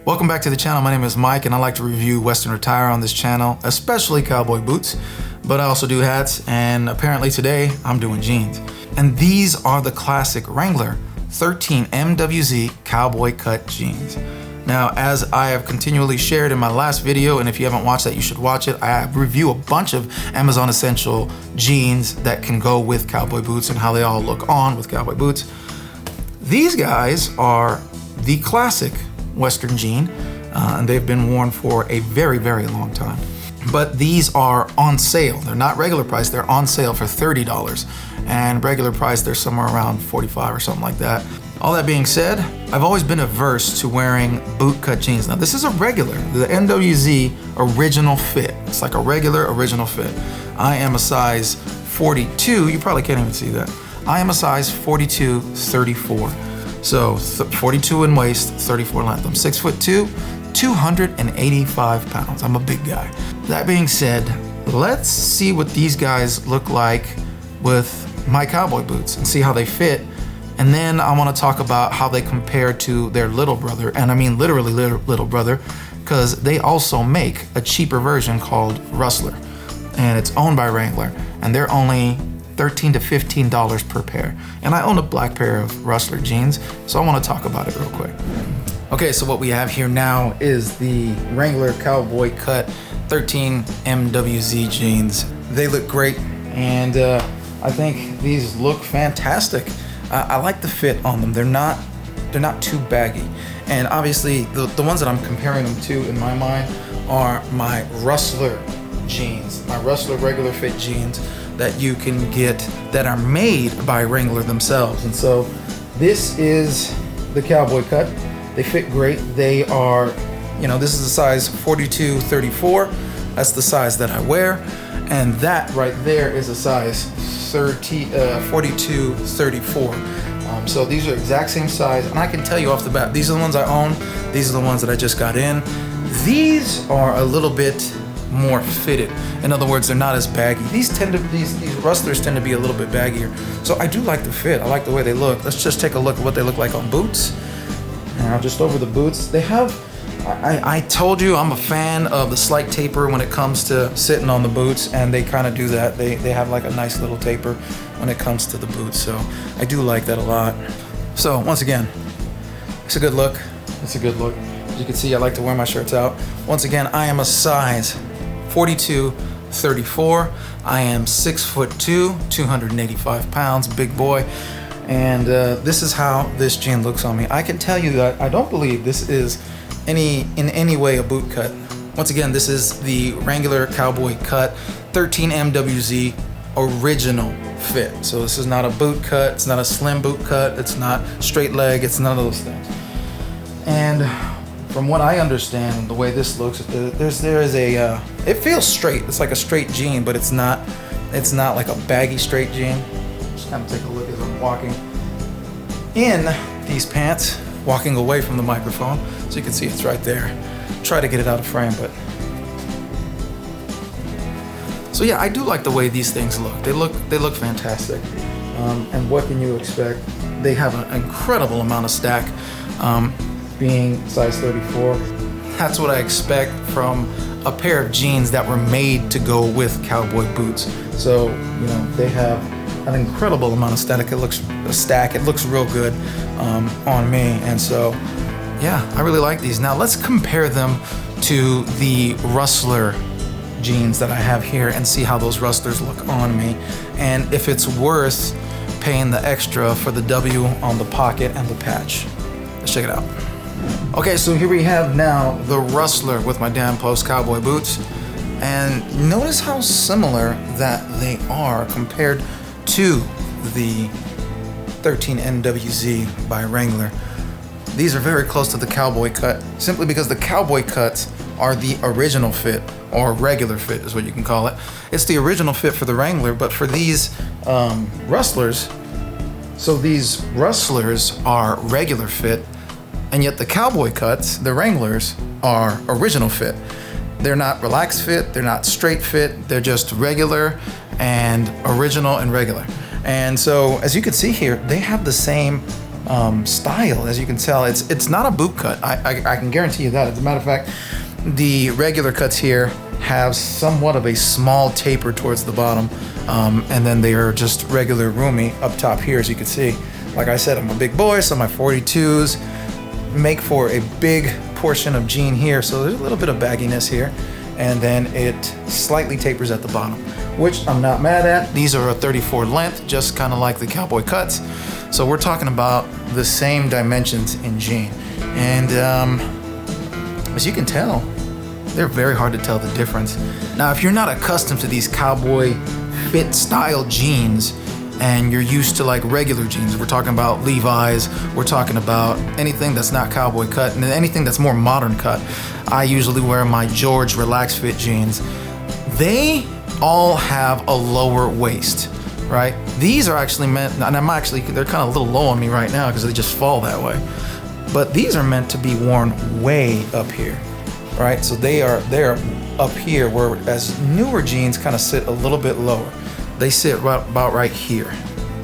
Welcome back to the channel. My name is Mike and I like to review Western attire on this channel, especially cowboy boots, but I also do hats, and apparently today I'm doing jeans. And these are the classic Wrangler 13MWZ Cowboy cut jeans. Now, as I have continually shared in my last video, and if you haven't watched that, you should watch it, I review a bunch of Amazon Essential jeans that can go with cowboy boots and how they all look on with cowboy boots. These guys are the classic Western jean, and they've been worn for a very, very long time. But these are on sale. They're not regular price, they're on sale for $30. And regular price, they're somewhere around $45 or something like that. All that being said, I've always been averse to wearing boot cut jeans. Now this is a regular, the MWZ original fit. It's like a regular original fit. I am a size 42, you probably can't even see that. I am a size 42, 34. So 42 in waist, 34 length. I'm 6'2", 285 pounds. I'm a big guy. That being said, let's see what these guys look like with my cowboy boots and see how they fit. And then I want to talk about how they compare to their little brother, and I mean literally little brother, because they also make a cheaper version called Rustler, and it's owned by Wrangler, and they're only $13 to $15 per pair. And I own a black pair of Rustler jeans, so I want to talk about it real quick. Okay, so what we have here now is the Wrangler Cowboy Cut 13MWZ jeans. They look great, and I think these look fantastic. I like the fit on them. They're not too baggy. And obviously the ones that I'm comparing them to in my mind are my Rustler jeans, my Rustler regular fit jeans that you can get that are made by Wrangler themselves. And so this is the cowboy cut. They fit great. They are, you know, this is a size 42, 34. That's the size that I wear. And that right there is a size 42, 34. So these are exact same size, and I can tell you off the bat, these are the ones I own, these are the ones that I just got in. These are a little bit more fitted. In other words, they're not as baggy. These Rustlers tend to be a little bit baggier. So I do like the fit, I like the way they look. Let's just take a look at what they look like on boots. Now, just over the boots, they have, I told you I'm a fan of the slight taper when it comes to sitting on the boots, and they kind of do that. They have like a nice little taper when it comes to the boots, so I do like that a lot. So once again, it's a good look. It's a good look. As you can see, I like to wear my shirts out. Once again, I am a size 42, 34. I am 6'2", 285 pounds, big boy. And this is how this jean looks on me. I can tell you that I don't believe this is in any way a boot cut. Once again, this is the Wrangler Cowboy Cut 13MWZ original fit. So this is not a boot cut, it's not a slim boot cut, it's not straight leg, it's none of those things. And from what I understand, the way this looks, there is a, it feels straight. It's like a straight jean, but it's not like a baggy straight jean. Just kind of take a look as I'm walking in these pants, walking away from the microphone, so you can see it's right there. Try to get it out of frame, but. So yeah, I do like the way these things look. They look fantastic. And what can you expect? They have an incredible amount of stack, being size 34. That's what I expect from a pair of jeans that were made to go with cowboy boots. So, you know, they have an incredible amount of stack. It looks real good on me. And so, yeah, I really like these. Now let's compare them to the Rustler jeans that I have here and see how those Rustlers look on me, and if it's worth paying the extra for the W on the pocket and the patch. Let's check it out. Okay, so here we have now the Rustler with my Dan Post cowboy boots, and notice how similar that they are compared to the 13MWZ by Wrangler. These are very close to the cowboy cut, simply because the cowboy cuts are the original fit, or regular fit is what you can call it. It's the original fit for the Wrangler, but for these Rustlers, so these Rustlers are regular fit, and yet the cowboy cuts, the Wranglers, are original fit. They're not relaxed fit, they're not straight fit, they're just regular and original and regular. And so, as you can see here, they have the same style. As you can tell, it's not a boot cut. I can guarantee you that. As a matter of fact, the regular cuts here have somewhat of a small taper towards the bottom, and then they are just regular roomy up top here, as you can see. Like I said, I'm a big boy, so my 42s make for a big portion of jean here, so there's a little bit of bagginess here, and then it slightly tapers at the bottom, which I'm not mad at. These are a 34 length, just kind of like the Cowboy cuts, so we're talking about the same dimensions in jean. And as you can tell, they're very hard to tell the difference. Now, if you're not accustomed to these Cowboy fit style jeans and you're used to like regular jeans, we're talking about Levi's, we're talking about anything that's not Cowboy cut and anything that's more modern cut. I usually wear my George Relax Fit jeans. They all have a lower waist, right? These are actually meant, and they're kind of a little low on me right now because they just fall that way. But these are meant to be worn way up here, right? So they're up here, whereas newer jeans kind of sit a little bit lower. They sit about right here,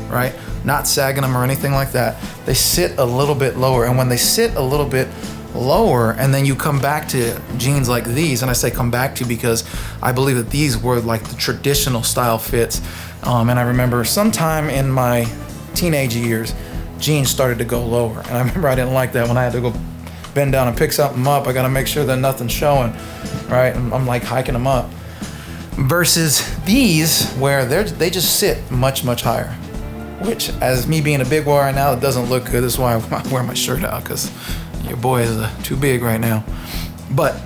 right? Not sagging them or anything like that. They sit a little bit lower, and when they sit a little bit lower and then you come back to jeans like these, and I say come back to because I believe that these were like the traditional style fits, and I remember sometime in my teenage years, jeans started to go lower, and I remember I didn't like that. When I had to go bend down and pick something up, I gotta make sure that nothing's showing, right? I'm like hiking them up. Versus these, where they just sit much, much higher. Which, as me being a big boy right now, it doesn't look good. That's why I wear my shirt out, because your boy is too big right now. But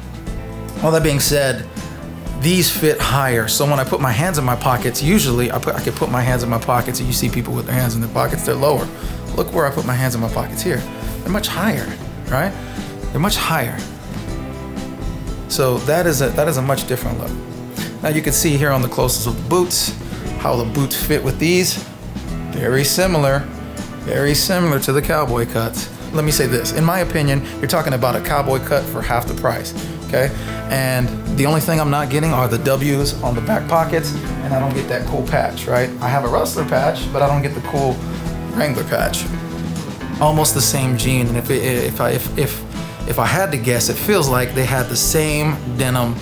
all that being said, these fit higher. So when I put my hands in my pockets, usually I could put my hands in my pockets, and you see people with their hands in their pockets, they're lower. Look where I put my hands in my pockets here. They're much higher, right? They're much higher. So that is a much different look. Now you can see here on the closest of the boots, how the boots fit with these. Very similar to the Cowboy cuts. Let me say this, in my opinion, you're talking about a Cowboy cut for half the price, okay? And the only thing I'm not getting are the W's on the back pockets, and I don't get that cool patch, right? I have a Rustler patch, but I don't get the cool Wrangler patch. Almost the same jean, and if I had to guess, it feels like they had the same denim,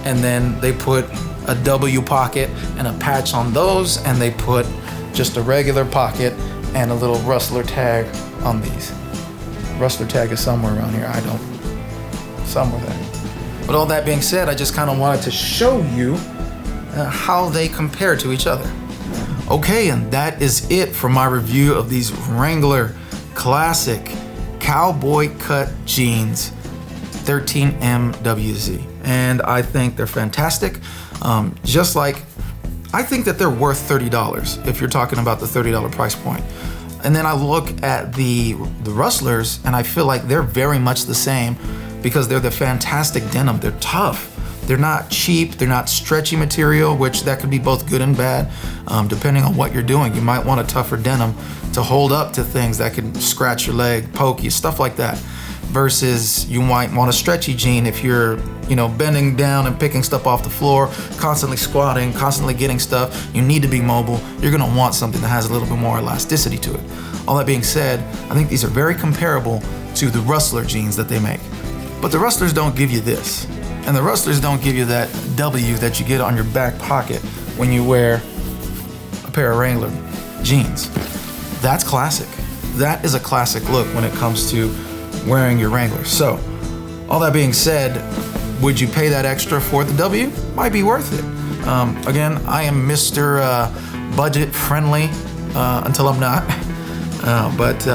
and then they put a W pocket and a patch on those, and they put just a regular pocket and a little Rustler tag on these. Rustler tag is somewhere around here, somewhere there. But all that being said, I just kind of wanted to show you how they compare to each other. Okay, and that is it for my review of these Wrangler classic Cowboy cut jeans, 13MWZ. And I think they're fantastic. I think that they're worth $30 if you're talking about the $30 price point. And then I look at the Rustlers, and I feel like they're very much the same because they're the fantastic denim. They're tough. They're not cheap. They're not stretchy material, which that could be both good and bad, depending on what you're doing. You might want a tougher denim to hold up to things that can scratch your leg, poke you, stuff like that. Versus you might want a stretchy jean if you're, bending down and picking stuff off the floor, constantly squatting, constantly getting stuff. You need to be mobile. You're gonna want something that has a little bit more elasticity to it. All that being said, I think these are very comparable to the Rustler jeans that they make. But the Rustlers don't give you this. And the Rustlers don't give you that W that you get on your back pocket when you wear a pair of Wrangler jeans. That's classic. That is a classic look when it comes to wearing your Wranglers. So, all that being said, would you pay that extra for the W? Might be worth it. Again, I am Mr. Budget friendly until I'm not, but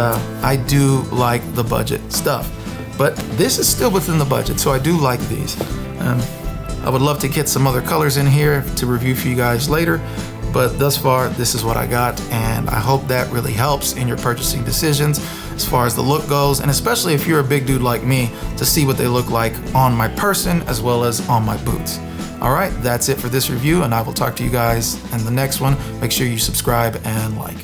I do like the budget stuff. But this is still within the budget, so I do like these. I would love to get some other colors in here to review for you guys later, but thus far, this is what I got, and I hope that really helps in your purchasing decisions as far as the look goes, and especially if you're a big dude like me, to see what they look like on my person as well as on my boots. All right, that's it for this review, and I will talk to you guys in the next one. Make sure you subscribe and like.